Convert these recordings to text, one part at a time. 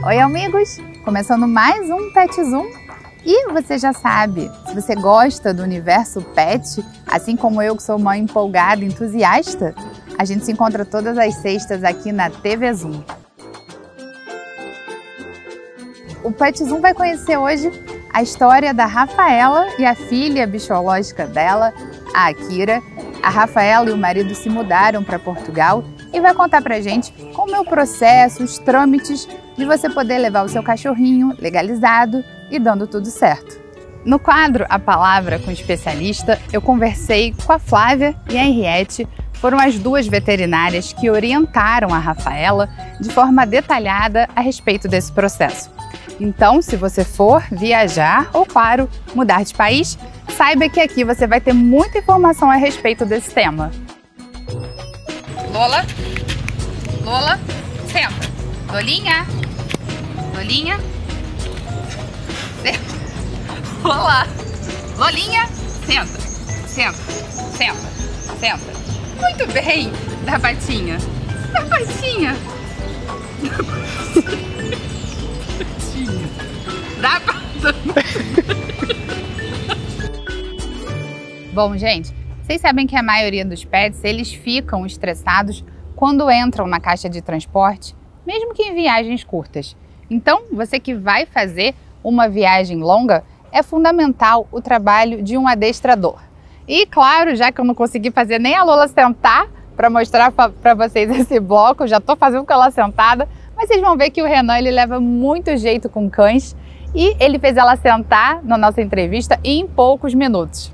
Oi, amigos! Começando mais um Pet Zoom. E você já sabe, se você gosta do universo pet, assim como eu que sou mãe empolgada, entusiasta, a gente se encontra todas as sextas aqui na TV Zoom. O Pet Zoom vai conhecer hoje a história da Rafaela e a filha biológica dela, a Akira. A Rafaela e o marido se mudaram para Portugal e vai contar pra gente como é o processo, os trâmites de você poder levar o seu cachorrinho legalizado e dando tudo certo. No quadro A Palavra com o Especialista, eu conversei com a Flávia e a Henriette. Foram as duas veterinárias que orientaram a Rafaela de forma detalhada a respeito desse processo. Então, se você for viajar ou, claro, mudar de país, saiba que aqui você vai ter muita informação a respeito desse tema. Lola, Lola, senta. Lolinha, Lolinha, senta. Olá, Lolinha, senta, senta, senta, senta. Muito bem, dá patinha, dá patinha. Dá pra... Bom, gente, vocês sabem que a maioria dos pets, eles ficam estressados quando entram na caixa de transporte, mesmo que em viagens curtas. Então, você que vai fazer uma viagem longa, é fundamental o trabalho de um adestrador. E claro, já que eu não consegui fazer nem a Lola sentar para mostrar para vocês esse bloco, já estou fazendo com ela sentada, mas vocês vão ver que o Renan, ele leva muito jeito com cães e ele fez ela sentar na nossa entrevista em poucos minutos.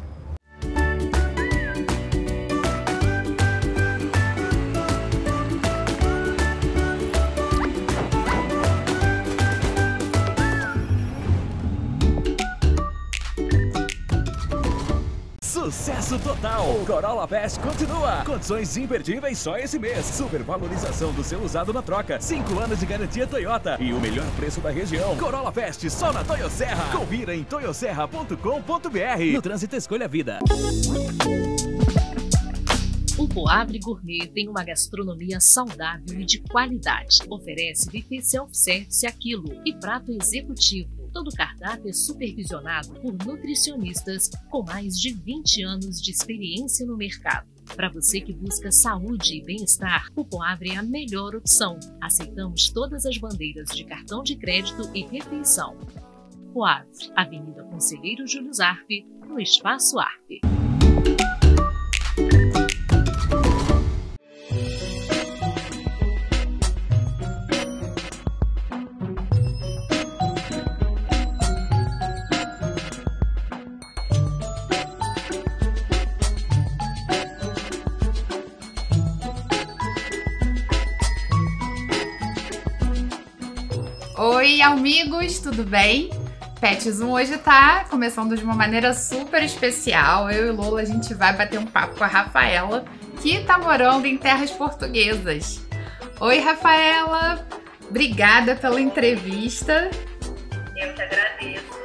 Sucesso total! O Corolla Fest continua! Condições imperdíveis só esse mês. Supervalorização do seu usado na troca. 5 anos de garantia Toyota. E o melhor preço da região. Corolla Fest só na Toyoserra. Confira em toyoserra.com.br. No trânsito, escolha a vida. O Poavre Gourmet tem uma gastronomia saudável e de qualidade. Oferece buffet self-service a quilo e prato executivo. Todo o cardápio é supervisionado por nutricionistas com mais de 20 anos de experiência no mercado. Para você que busca saúde e bem-estar, o Poavre é a melhor opção. Aceitamos todas as bandeiras de cartão de crédito e refeição. Poavre, Avenida Conselheiro Júlio Zarpe, no Espaço Arpe. Oi, amigos, tudo bem? Pet Zoom hoje tá começando de uma maneira super especial. Eu e Lola, a gente vai bater um papo com a Rafaela, que tá morando em terras portuguesas. Oi, Rafaela, obrigada pela entrevista. Eu que agradeço.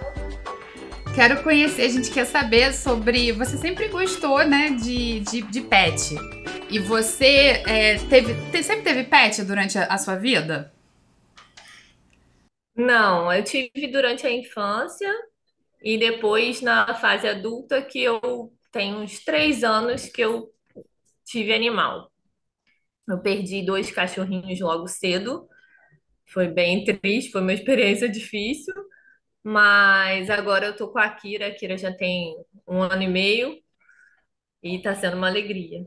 Quero conhecer, a gente quer saber sobre... Você sempre gostou, né, de pet. E você sempre teve pet durante a sua vida? Não, eu tive durante a infância e depois na fase adulta que eu tenho uns 3 anos que eu tive animal. Eu perdi 2 cachorrinhos logo cedo. Foi bem triste, foi uma experiência difícil, mas agora eu tô com a Akira. A Akira já tem 1 ano e meio e tá sendo uma alegria.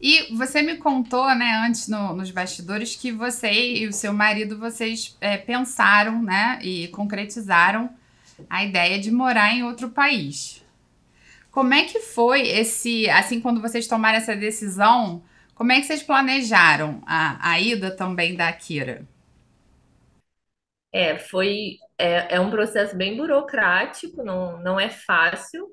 E você me contou, né, antes nos bastidores, que você e o seu marido, vocês pensaram, né, e concretizaram a ideia de morar em outro país. Como é que foi assim, quando vocês tomaram essa decisão, como é que vocês planejaram a ida também da Akira? É um processo bem burocrático, não é fácil.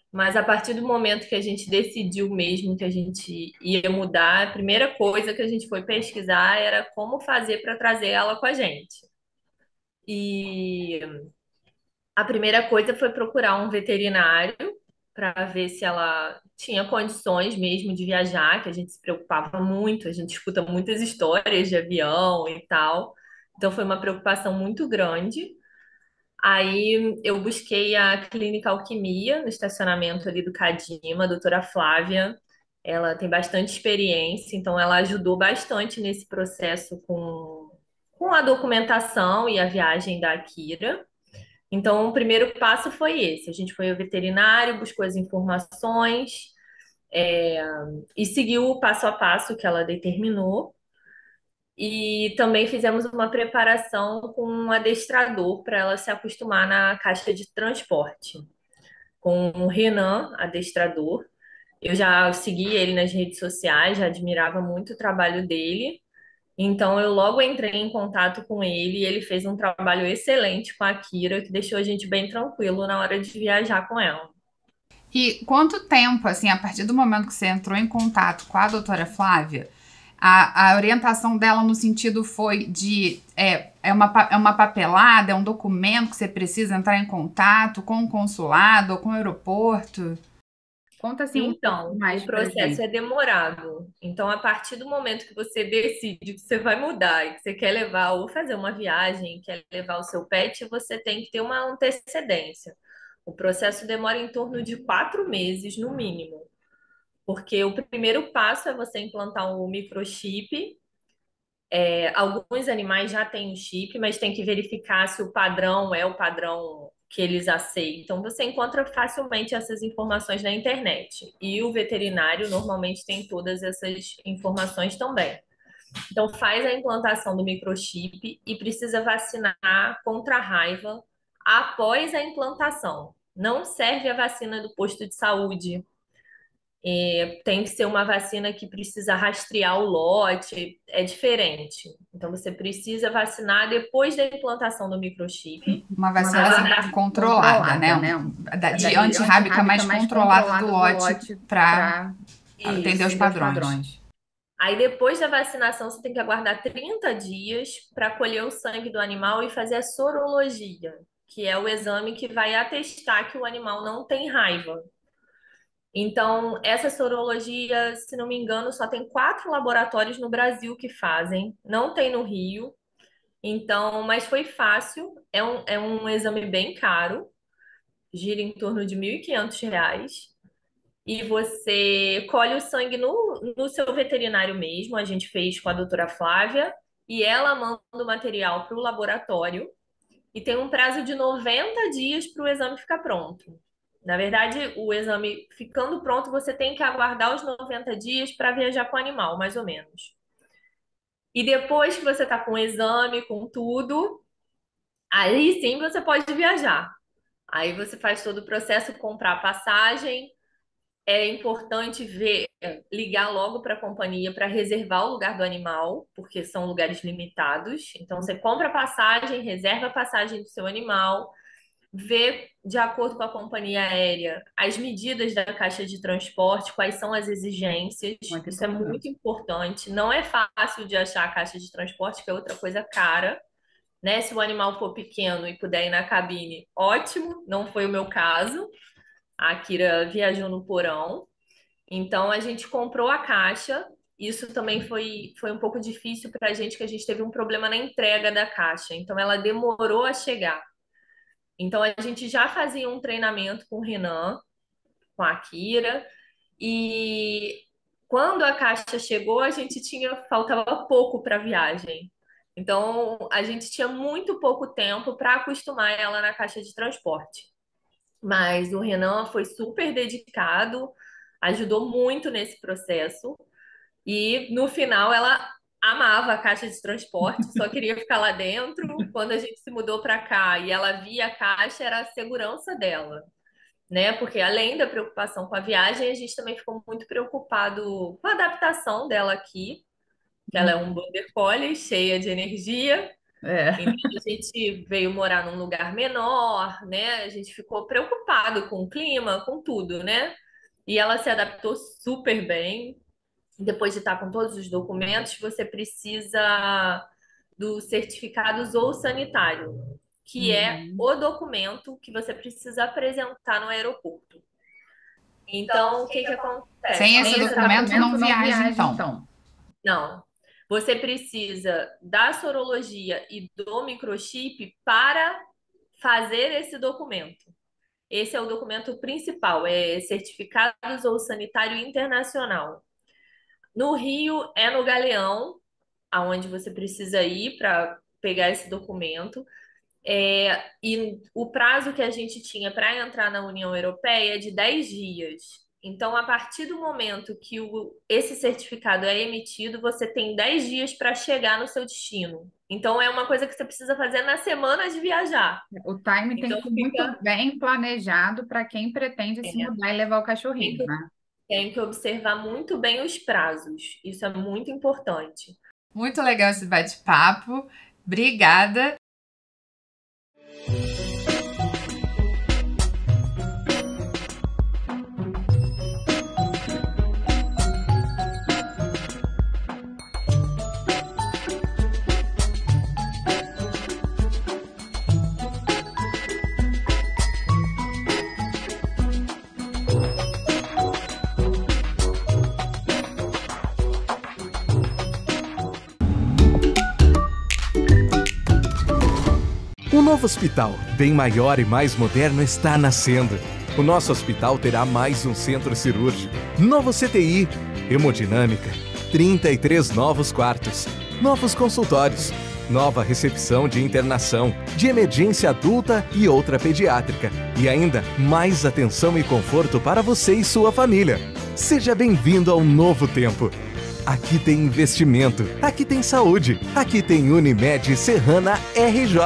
Mas a partir do momento que a gente decidiu mesmo que a gente ia mudar, a primeira coisa que a gente foi pesquisar era como fazer para trazer ela com a gente. E a primeira coisa foi procurar um veterinário para ver se ela tinha condições mesmo de viajar, que a gente se preocupava muito, a gente escuta muitas histórias de avião e tal. Então foi uma preocupação muito grande. Aí eu busquei a Clínica Alquimia, no estacionamento ali do Cadima, a doutora Flávia. Ela tem bastante experiência, então ela ajudou bastante nesse processo com a documentação e a viagem da Akira. Então, o primeiro passo foi esse. A gente foi ao veterinário, buscou as informações, é, e seguiu o passo a passo que ela determinou. E também fizemos uma preparação com um adestrador para ela se acostumar na caixa de transporte, com o Renan, adestrador. Eu já segui ele nas redes sociais, já admirava muito o trabalho dele. Então eu logo entrei em contato com ele e ele fez um trabalho excelente com a Kira, que deixou a gente bem tranquilo na hora de viajar com ela. E quanto tempo, assim, a partir do momento que você entrou em contato com a doutora Flávia, a orientação dela no sentido foi de é uma papelada, é um documento que você precisa entrar em contato com o consulado ou com o aeroporto? Conta assim um pouco Então, mais o pra processo gente. é demorado. Então, a partir do momento que você decide que você vai mudar e que você quer levar ou fazer uma viagem, quer levar o seu pet, você tem que ter uma antecedência. O processo demora em torno de 4 meses, no mínimo, porque o primeiro passo é você implantar um microchip. Alguns animais já têm o chip, mas tem que verificar se o padrão é o padrão que eles aceitam. Você encontra facilmente essas informações na internet. E o veterinário normalmente tem todas essas informações também. Então, faz a implantação do microchip e precisa vacinar contra a raiva após a implantação. Não serve a vacina do posto de saúde. Tem que ser uma vacina que precisa rastrear o lote, é diferente. Então, você precisa vacinar depois da implantação do microchip. Uma Uma vacina assim, vacina controlada, né? De antirrábica mais controlada do lote para atender os isso. padrões. Aí, depois da vacinação, você tem que aguardar 30 dias para colher o sangue do animal e fazer a sorologia, que é o exame que vai atestar que o animal não tem raiva. Então, essa sorologia, se não me engano, só tem 4 laboratórios no Brasil que fazem, não tem no Rio. Então, mas foi fácil, é um exame bem caro, gira em torno de R$ 1.500. E você colhe o sangue no seu veterinário mesmo, a gente fez com a doutora Flávia, e ela manda o material para o laboratório, e tem um prazo de 90 dias para o exame ficar pronto. Na verdade, o exame ficando pronto, você tem que aguardar os 90 dias para viajar com o animal, mais ou menos. E depois que você está com o exame, com tudo, aí sim você pode viajar. Aí você faz todo o processo, comprar a passagem. É importante ligar logo para a companhia para reservar o lugar do animal, porque são lugares limitados. Então, você compra a passagem, reserva a passagem do seu animal, ver, de acordo com a companhia aérea, as medidas da caixa de transporte, quais são as exigências. Muito Isso é importante. muito importante. Não é fácil de achar a caixa de transporte, que é outra coisa cara, né? Se o animal for pequeno e puder ir na cabine, ótimo. Não foi o meu caso. A Akira viajou no porão. Então, a gente comprou a caixa. Isso também foi um pouco difícil para a gente, que a gente teve um problema na entrega da caixa. Então, ela demorou a chegar. Então a gente já fazia um treinamento com o Renan, com a Akira, e quando a caixa chegou, faltava pouco para a viagem. Então a gente tinha muito pouco tempo para acostumar ela na caixa de transporte. Mas o Renan foi super dedicado, ajudou muito nesse processo. E no final ela amava a caixa de transporte, só queria ficar lá dentro. Quando a gente se mudou para cá e ela via a caixa, era a segurança dela, né? Porque além da preocupação com a viagem, a gente também ficou muito preocupado com a adaptação dela aqui, que ela é um border collie cheia de energia. É. Então a gente veio morar num lugar menor, né? A gente ficou preocupado com o clima, com tudo, né? E ela se adaptou super bem. Depois de estar com todos os documentos, você precisa do certificado zoossanitário, que é o documento que você precisa apresentar no aeroporto. Então, o que que acontece? Sem esse documento, não viaja, então. Não. Você precisa da sorologia e do microchip para fazer esse documento. Esse é o documento principal, é Certificado de Uso Sanitário Internacional. No Rio, é no Galeão, aonde você precisa ir para pegar esse documento. E o prazo que a gente tinha para entrar na União Europeia é de 10 dias. Então, a partir do momento que esse certificado é emitido, você tem 10 dias para chegar no seu destino. Então, é uma coisa que você precisa fazer na semana de viajar. O time tem Então, que ser muito bem planejado para quem pretende se mudar e levar o cachorrinho, né? tem que observar muito bem os prazos. Isso é muito importante. Muito legal esse bate-papo. Obrigada. Um novo hospital, bem maior e mais moderno, está nascendo. O nosso hospital terá mais um centro cirúrgico, novo CTI, hemodinâmica, 33 novos quartos, novos consultórios, nova recepção de internação, de emergência adulta e outra pediátrica. E ainda mais atenção e conforto para você e sua família. Seja bem-vindo ao novo tempo. Aqui tem investimento, aqui tem saúde, aqui tem Unimed Serrana RJ.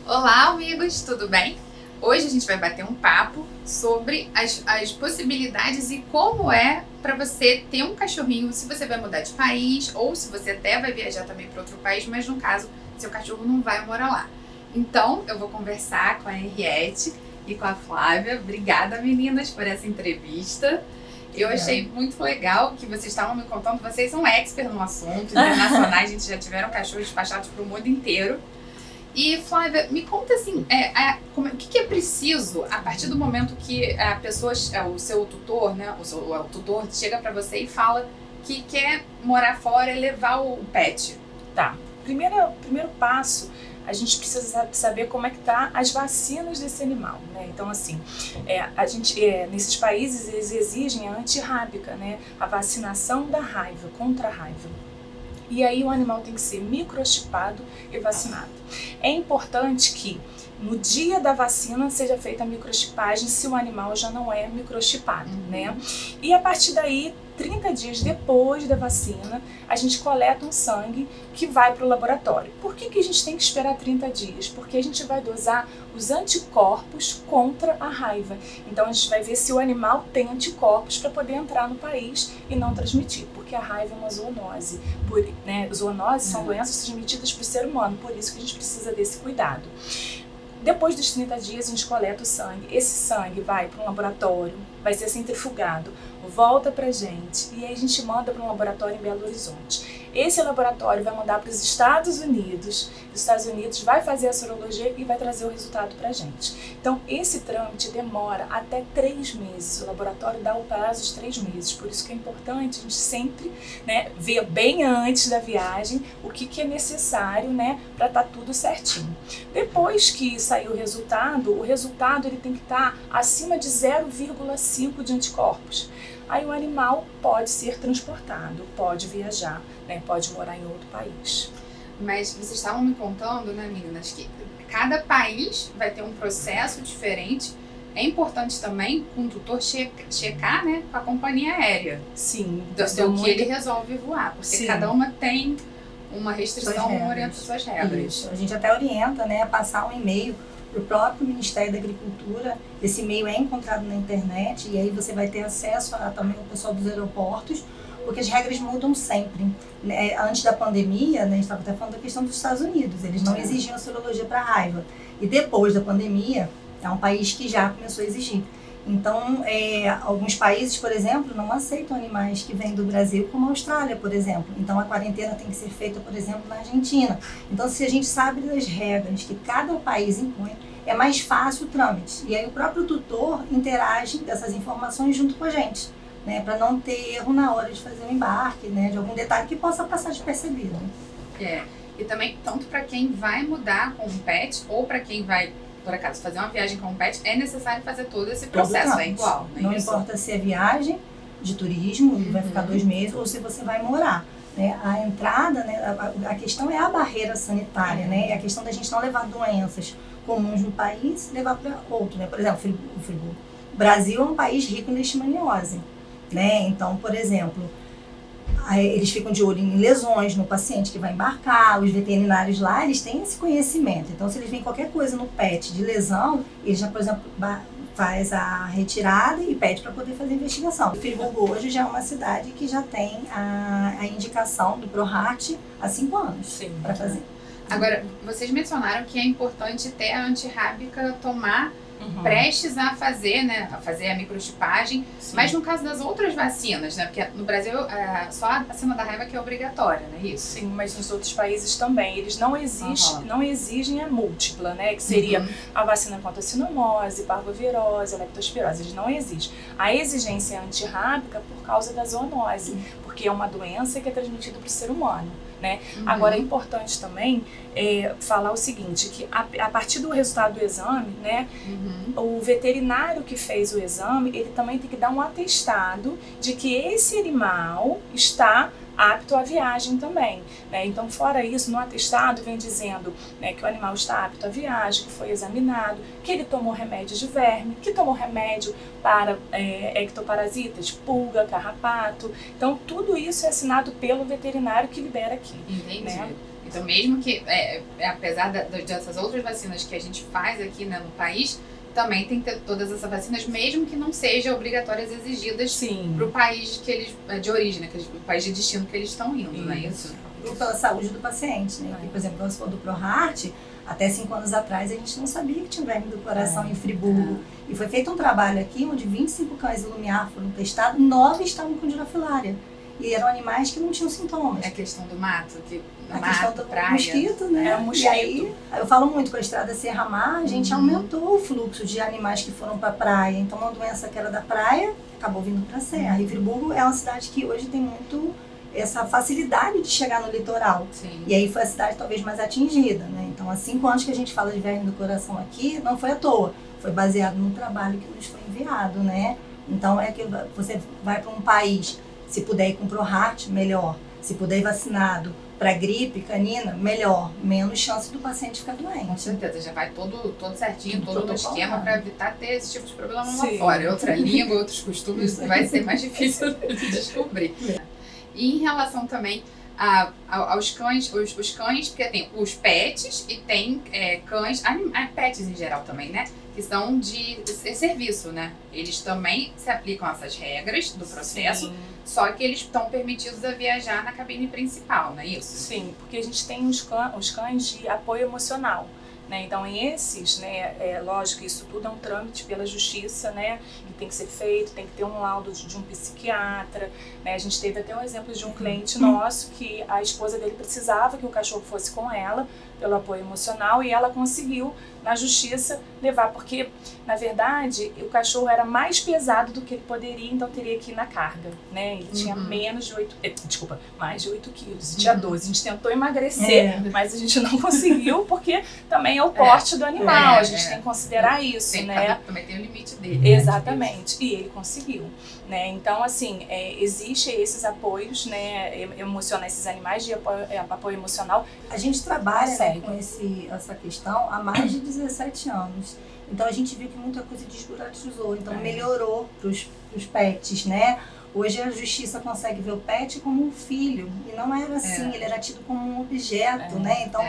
Olá, amigos, tudo bem? Hoje a gente vai bater um papo sobre as possibilidades e como é para você ter um cachorrinho se você vai mudar de país ou se você até vai viajar também para outro país, mas no caso, seu cachorro não vai morar lá. Então, eu vou conversar com a Henriette e com a Flávia. Obrigada, meninas, por essa entrevista. Eu achei muito legal que vocês estavam me contando, vocês são expert no assunto, internacionais, a gente já tiveram cachorros despachados para o mundo inteiro. E, Flávia, me conta assim, o que é preciso a partir do momento que a pessoa, o seu tutor, né, o tutor chega para você e fala que quer morar fora e levar o pet? Tá. Primeiro passo, a gente precisa saber como é que tá as vacinas desse animal, né? Então, assim, nesses países eles exigem a antirrábica, né? A vacinação da raiva, contra a raiva. E aí o animal tem que ser microchipado e vacinado. É importante que no dia da vacina seja feita a microchipagem se o animal já não é microchipado, né? E a partir daí, 30 dias depois da vacina, a gente coleta um sangue que vai para o laboratório. Por que a gente tem que esperar 30 dias? Porque a gente vai dosar os anticorpos contra a raiva. Então a gente vai ver se o animal tem anticorpos para poder entrar no país e não transmitir, porque a raiva é uma zoonose. Zoonoses são doenças transmitidas para o ser humano, por isso que a gente precisa desse cuidado. Depois dos 30 dias a gente coleta o sangue, esse sangue vai para um laboratório, vai ser centrifugado, volta pra gente e aí a gente manda para um laboratório em Belo Horizonte. Esse laboratório vai mandar para os Estados Unidos, os Estados Unidos vai fazer a sorologia e vai trazer o resultado pra gente. Então esse trâmite demora até 3 meses, o laboratório dá o prazo de 3 meses, por isso que é importante a gente sempre, né, ver bem antes da viagem o que é necessário, né, para estar tudo certinho. Depois que sair o resultado ele tem que estar acima de 0,5 de anticorpos. Aí o animal pode ser transportado, pode viajar, né, pode morar em outro país. Mas vocês estavam me contando, né, meninas, que cada país vai ter um processo diferente. É importante também o condutor checar, né, com a companhia aérea. Sim. Do que ele resolve voar, porque Sim. Cada uma tem uma restrição, orienta suas regras. Isso. A gente até orienta, né, a passar um e-mail para o próprio Ministério da Agricultura. Esse e-mail é encontrado na internet e aí você vai ter acesso a também o pessoal dos aeroportos, porque as regras mudam sempre. Antes da pandemia, né, a gente estava até falando da questão dos Estados Unidos, eles não exigiam sorologia para raiva. E depois da pandemia, é um país que já começou a exigir. Então, alguns países, por exemplo, não aceitam animais que vêm do Brasil, como a Austrália, por exemplo. Então, a quarentena tem que ser feita, por exemplo, na Argentina. Então, se a gente sabe das regras que cada país impõe, é mais fácil o trâmite. E aí o próprio tutor interage dessas informações junto com a gente, né, para não ter erro na hora de fazer o embarque, né, de algum detalhe que possa passar despercebido. E também, tanto para quem vai mudar com um pet, ou para quem vai, por acaso, fazer uma viagem com um pet, é necessário fazer todo esse processo, é igual. Não importa se é viagem de turismo, vai ficar 2 meses, ou se você vai morar. Né? A entrada, né, a questão é a barreira sanitária, né? A questão da gente não levar doenças comuns no país e levar para outro. Né? Por exemplo, o Brasil é um país rico em leishmaniose. Né? Então, por exemplo, eles ficam de olho em lesões no paciente que vai embarcar, os veterinários lá, eles têm esse conhecimento. Então, se eles veem qualquer coisa no pet de lesão, eles já, por exemplo, faz a retirada e pede para poder fazer a investigação. Friburgo hoje já é uma cidade que já tem a indicação do ProHeart há 5 anos para fazer. Agora, vocês mencionaram que é importante ter a antirrábica tomar prestes a fazer, né, a fazer a microchipagem, mas no caso das outras vacinas, né, porque no Brasil só a vacina da raiva que é obrigatória, não é isso? Sim, mas nos outros países também, eles não exigem a múltipla, né, que seria a vacina contra a sinomose, parvovirose, a leptospirose, eles não exigem. A exigência é antirrábica por causa da zoonose, porque é uma doença que é transmitida para o ser humano. Né? Agora é importante também falar o seguinte, que a partir do resultado do exame, né, o veterinário que fez o exame, ele também tem que dar um atestado de que esse animal está apto à viagem também. Né? Então, fora isso, no atestado vem dizendo, né, que o animal está apto à viagem, que foi examinado, que ele tomou remédio de verme, que tomou remédio para ectoparasitas, pulga, carrapato. Então, tudo isso é assinado pelo veterinário que libera aqui. Entendi. Né? Então, mesmo que, apesar dessas outras vacinas que a gente faz aqui, né, no país, também tem que ter todas essas vacinas, mesmo que não sejam obrigatórias exigidas para o país que eles, de origem, né, o país de destino que eles estão indo, não é isso? Pela saúde do paciente, né? Por exemplo, quando você for do ProHeart, até 5 anos atrás a gente não sabia que tinha verme do coração em Friburgo. E foi feito um trabalho aqui onde 25 cães Ilumiar foram testados, 9 estavam com girafilária. E eram animais que não tinham sintomas. É a questão do mato, a questão do mosquito, né? É um mosquito. E aí, eu falo muito, com a estrada Serra Mar, a gente aumentou o fluxo de animais que foram para a praia. Então, uma doença que era da praia acabou vindo para a serra. E Friburgo é uma cidade que hoje tem muito essa facilidade de chegar no litoral. Sim. E aí foi a cidade talvez mais atingida, né? Então, há 5 anos que a gente fala de verme do coração aqui, não foi à toa. Foi baseado num trabalho que nos foi enviado, né? Então, é que você vai para um país, se puder ir com ProHeart, melhor. Se puder ir vacinado para gripe canina, melhor. Menos chance do paciente ficar doente. Com certeza, já vai todo certinho, todo no esquema para evitar ter esse tipo de problema lá fora. Outra língua, outros costumes, vai ser mais difícil de descobrir. E em relação também aos cães, os cães, porque tem os pets e tem cães, pets em geral também, né? Que são de serviço, né? Eles também se aplicam a essas regras do processo, só que eles estão permitidos a viajar na cabine principal, não é isso? Sim, porque a gente tem os cães de apoio emocional. Né? Então, esses, né, lógico que isso tudo é um trâmite pela justiça, né, que tem que ser feito, tem que ter um laudo de um psiquiatra. Né? A gente teve até um exemplo de um cliente nosso que a esposa dele precisava que o cachorro fosse com ela, pelo apoio emocional, e ela conseguiu, na justiça, levar, porque, na verdade, o cachorro era mais pesado do que ele poderia, então teria que ir na carga, né? Ele tinha mais de 8 quilos, tinha 12. A gente tentou emagrecer, mas a gente não conseguiu, porque também é o porte do animal, a gente tem que considerar isso, né? Também tem o limite dele. Exatamente, e ele conseguiu. Né? Então, assim, existem esses apoios, né, emocionais, esses animais de apoio emocional. A gente trabalha, né, com essa questão há mais de 17 anos. Então, a gente viu que muita coisa desburocratizou, então melhorou para os pets, né? Hoje a justiça consegue ver o pet como um filho, e não era assim, ele era tido como um objeto, né? Então,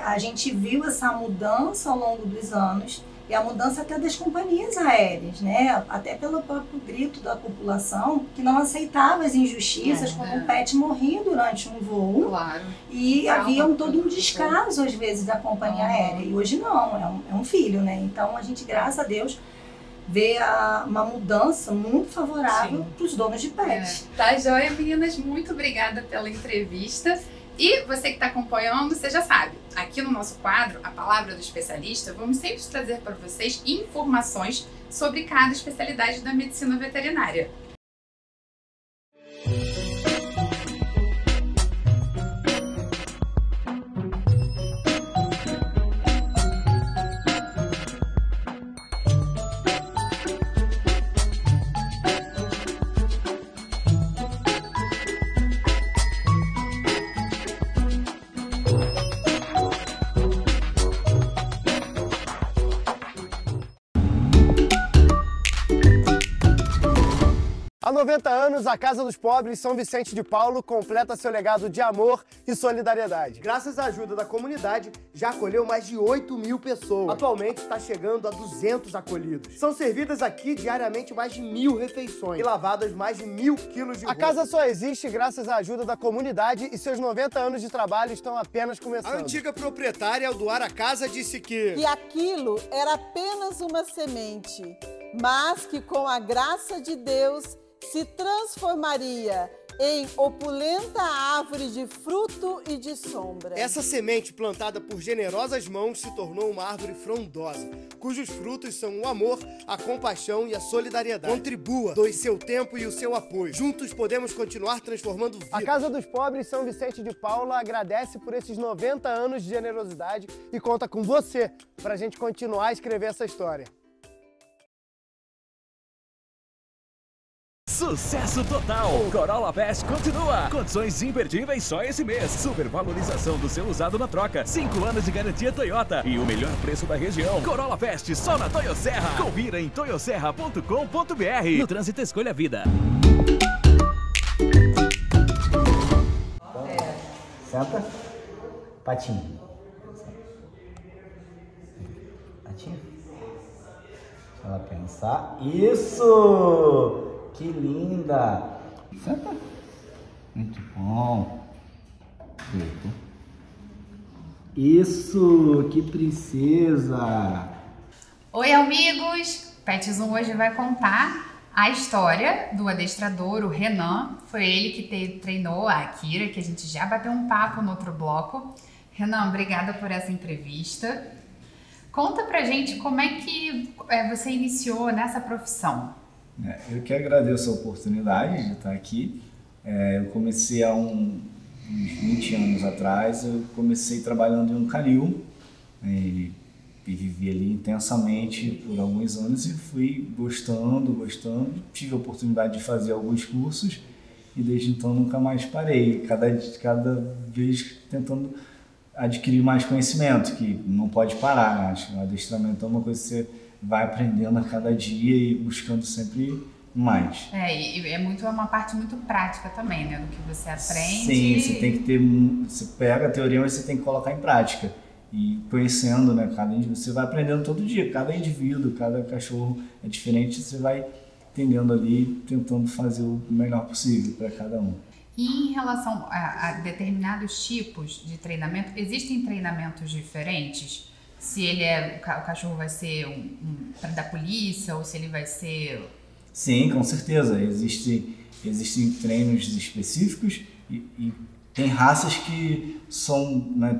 a gente viu essa mudança ao longo dos anos, e a mudança até das companhias aéreas, né? Até pelo próprio grito da população, que não aceitava as injustiças quando o pet morria durante um voo. Claro. E havia todo um descaso, às vezes, da companhia aérea. E hoje não, é um filho, né? Então, a gente, graças a Deus, vê uma mudança muito favorável para os donos de pet. Tá joia, meninas? Muito obrigada pela entrevista. E você que está acompanhando, você já sabe, aqui no nosso quadro, A Palavra do Especialista, vamos sempre trazer para vocês informações sobre cada especialidade da medicina veterinária. 90 anos, a Casa dos Pobres São Vicente de Paulo completa seu legado de amor e solidariedade. Graças à ajuda da comunidade, já acolheu mais de 8.000 pessoas. Atualmente está chegando a 200 acolhidos. São servidas aqui diariamente mais de 1.000 refeições e lavadas mais de 1.000 quilos de roupa. A casa só existe graças à ajuda da comunidade e seus 90 anos de trabalho estão apenas começando. A antiga proprietária, ao doar a casa, disse que aquilo era apenas uma semente, mas que com a graça de Deus se transformaria em opulenta árvore de fruto e de sombra. Essa semente plantada por generosas mãos se tornou uma árvore frondosa, cujos frutos são o amor, a compaixão e a solidariedade. Contribua, doe seu tempo e o seu apoio. Juntos podemos continuar transformando vidas. A Casa dos Pobres São Vicente de Paulo agradece por esses 90 anos de generosidade e conta com você para a gente continuar a escrever essa história. Sucesso total! Corolla Fest continua! Condições imperdíveis só esse mês. Supervalorização do seu usado na troca. 5 anos de garantia Toyota e o melhor preço da região. Corolla Fest só na Toyoserra. Confira em toyoserra.com.br. No trânsito, escolha a vida. Senta. Patinho. Patinho. Deixa ela pensar. Isso! Que linda! Senta. Muito bom. Deita. Isso! Que princesa! Oi, amigos! Pet Zoom hoje vai contar a história do adestrador, o Renan. Foi ele que treinou a Akira, que a gente já bateu um papo no outro bloco. Renan, obrigada por essa entrevista. Conta pra gente como é que você iniciou nessa profissão. Eu que agradeço a oportunidade de estar aqui. Eu comecei há uns 20 anos atrás, eu comecei trabalhando em um canil e vivi ali intensamente por alguns anos e fui gostando. Tive a oportunidade de fazer alguns cursos e desde então nunca mais parei, cada vez tentando adquirir mais conhecimento, que não pode parar, né? Acho que o adestramento é uma coisa que você vai aprendendo a cada dia e buscando sempre mais. E é uma parte muito prática também, né? Do que você aprende. Sim, você tem que ter... Você pega a teoria, mas você tem que colocar em prática. E conhecendo, né? Cada indivíduo, você vai aprendendo todo dia. Cada indivíduo, cada cachorro é diferente. Você vai entendendo ali, tentando fazer o melhor possível para cada um. E em relação a determinados tipos de treinamento, existem treinamentos diferentes? Se ele o cachorro vai ser da polícia ou se ele vai ser... Sim, com certeza. Existem treinos específicos e tem raças que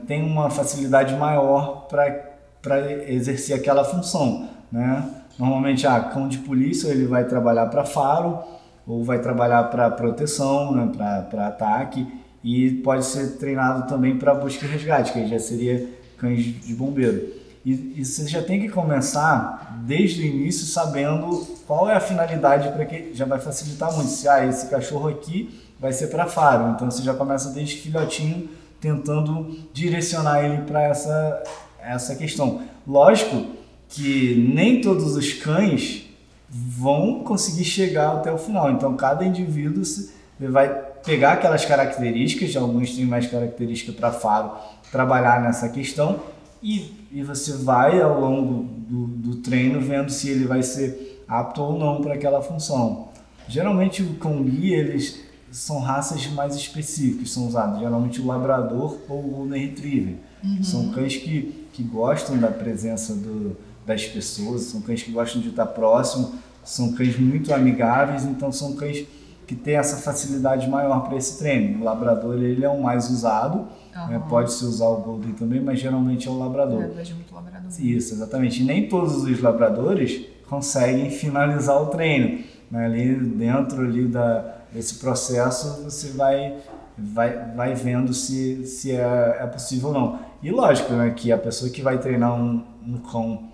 têm uma facilidade maior para exercer aquela função, né? Normalmente, cão de polícia ele vai trabalhar para faro ou vai trabalhar para proteção, né? Para ataque, e pode ser treinado também para busca e resgate, que aí já seria cães de bombeiro. E você já tem que começar desde o início sabendo qual é a finalidade, para que já vai facilitar muito. Se esse cachorro aqui vai ser para faro, então você já começa desde filhotinho tentando direcionar ele para essa questão. Lógico que nem todos os cães vão conseguir chegar até o final, então cada indivíduo vai pegar aquelas características, alguns têm mais característica para faro, trabalhar nessa questão. E você vai ao longo do treino vendo se ele vai ser apto ou não para aquela função. Geralmente o cão guia, eles são raças mais específicas, são usados. Geralmente o labrador ou o golden retriever. São cães que gostam da presença das pessoas, são cães que gostam de estar próximo, são cães muito amigáveis, então são cães que têm essa facilidade maior para esse treino. O labrador ele é o mais usado. Pode-se usar o golden também, mas geralmente é o labrador. Eu vejo muito labrador. Isso, exatamente. E nem todos os labradores conseguem finalizar o treino. Né? Ali dentro desse processo você vai vendo se é possível ou não. E lógico, né, que a pessoa que vai treinar um cão,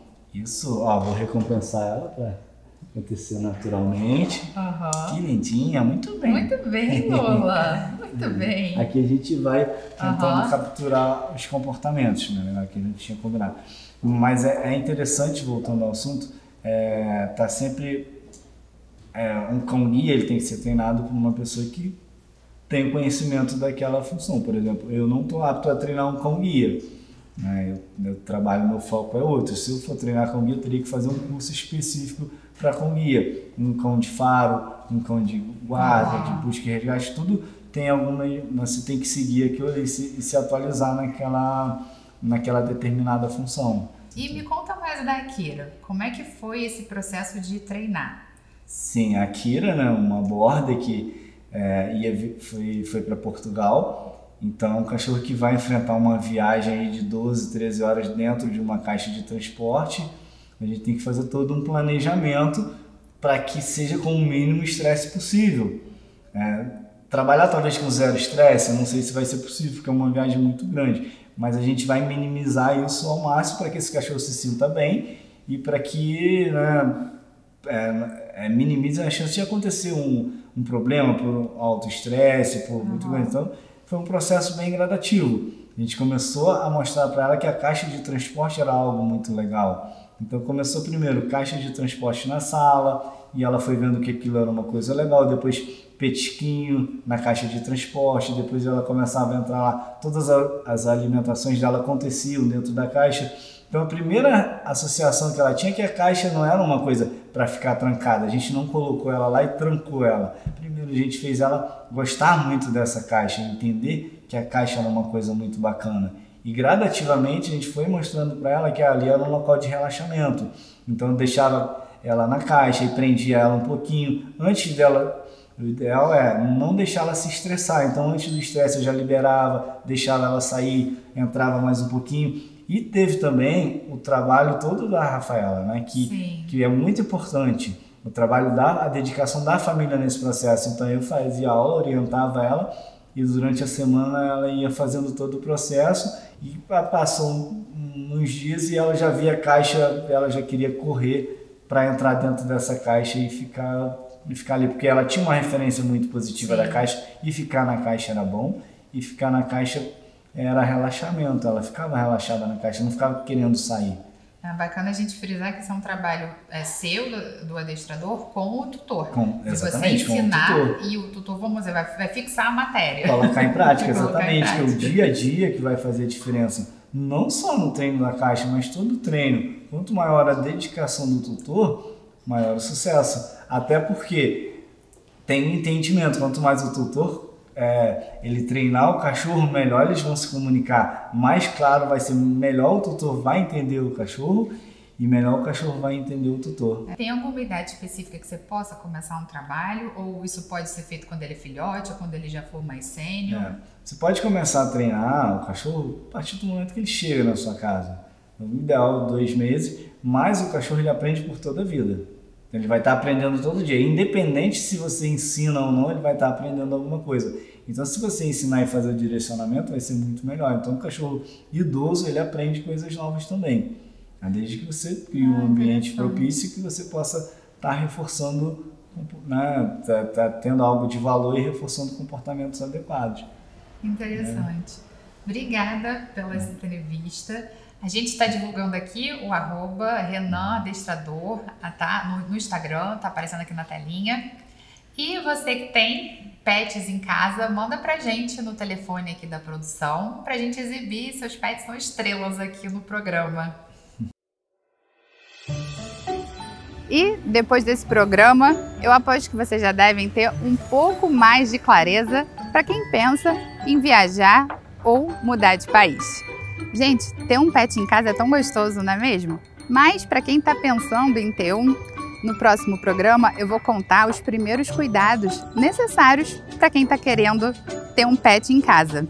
vou recompensar ela para acontecer naturalmente. Que lindinha, muito bem. Muito bem, Lola. Muito bem. Aqui a gente vai tentando capturar os comportamentos, né, que a gente tinha combinado. Mas é interessante, voltando ao assunto, tá sempre um cão-guia ele tem que ser treinado por uma pessoa que tem conhecimento daquela função. Por exemplo, eu não estou apto a treinar um cão-guia, né? Meu trabalho, meu foco é outro. Se eu for treinar cão-guia, eu teria que fazer um curso específico para cão-guia. Um cão de faro, um cão de guarda, de busca e resgate, tudo tem alguma... Você tem que seguir aquilo e se atualizar naquela determinada função. E me conta mais da Akira. Como é que foi esse processo de treinar? Sim, a Akira, né, uma border que foi para Portugal. Então, um cachorro que vai enfrentar uma viagem aí de 12, 13 horas dentro de uma caixa de transporte, a gente tem que fazer todo um planejamento para que seja com o mínimo estresse possível. Trabalhar talvez com zero estresse, não sei se vai ser possível, porque é uma viagem muito grande, mas a gente vai minimizar isso ao máximo para que esse cachorro se sinta bem e para que, né, minimize a chance de acontecer um problema por alto estresse, por muito grande. Então, foi um processo bem gradativo. A gente começou a mostrar para ela que a caixa de transporte era algo muito legal. Então, começou primeiro caixa de transporte na sala, e ela foi vendo que aquilo era uma coisa legal. Depois, petisquinho na caixa de transporte. Depois, ela começava a entrar lá. Todas as alimentações dela aconteciam dentro da caixa. Então, a primeira associação que ela tinha é que a caixa não era uma coisa para ficar trancada. A gente não colocou ela lá e trancou ela. Primeiro, a gente fez ela gostar muito dessa caixa, entender que a caixa era uma coisa muito bacana. E gradativamente, a gente foi mostrando para ela que ali era um local de relaxamento. Então, deixava ela na caixa e prendia ela um pouquinho. Antes dela, o ideal é não deixar ela se estressar. Então, antes do estresse, eu já liberava, deixava ela sair, entrava mais um pouquinho. E teve também o trabalho todo da Rafaela, né? Que é muito importante, o trabalho a dedicação da família nesse processo. Então eu fazia aula, orientava ela e durante a semana ela ia fazendo todo o processo e passou uns dias e ela já via a caixa, ela já queria correr para entrar dentro dessa caixa e ficar ali, porque ela tinha uma referência muito positiva da caixa e ficar na caixa era bom e ficar na caixa era relaxamento, ela ficava relaxada na caixa, não ficava querendo sair. É bacana a gente frisar que isso é um trabalho seu, do adestrador, com o tutor. Exatamente, você ensinar com o tutor. E o tutor, vamos dizer, vai fixar a matéria. Colocar em prática, exatamente, que é o dia a dia que vai fazer a diferença. Não só no treino da caixa, mas todo o treino. Quanto maior a dedicação do tutor, maior o sucesso. Até porque tem um entendimento, quanto mais o tutor ele treinar o cachorro, melhor eles vão se comunicar, mais claro vai ser, melhor o tutor vai entender o cachorro e melhor o cachorro vai entender o tutor. Tem alguma idade específica que você possa começar um trabalho, ou isso pode ser feito quando ele é filhote ou quando ele já for mais sênior? Você pode começar a treinar o cachorro a partir do momento que ele chega na sua casa. O ideal 2 meses, mas o cachorro ele aprende por toda a vida. Então, ele vai estar aprendendo todo dia, independente se você ensina ou não, ele vai estar aprendendo alguma coisa. Então, se você ensinar e fazer o direcionamento, vai ser muito melhor. Então, o cachorro idoso, ele aprende coisas novas também. Desde que você crie um ambiente propício que você possa estar reforçando, né, tá tendo algo de valor e reforçando comportamentos adequados. Interessante. Obrigada pela entrevista. A gente está divulgando aqui o @RenanAdestrador, tá? No Instagram, tá aparecendo aqui na telinha. E você que tem pets em casa, manda pra gente no telefone aqui da produção, pra gente exibir. Seus pets são estrelas aqui no programa. E depois desse programa, eu aposto que vocês já devem ter um pouco mais de clareza para quem pensa em viajar ou mudar de país. Gente, ter um pet em casa é tão gostoso, não é mesmo? Mas para quem está pensando em ter um, no próximo programa eu vou contar os primeiros cuidados necessários para quem está querendo ter um pet em casa.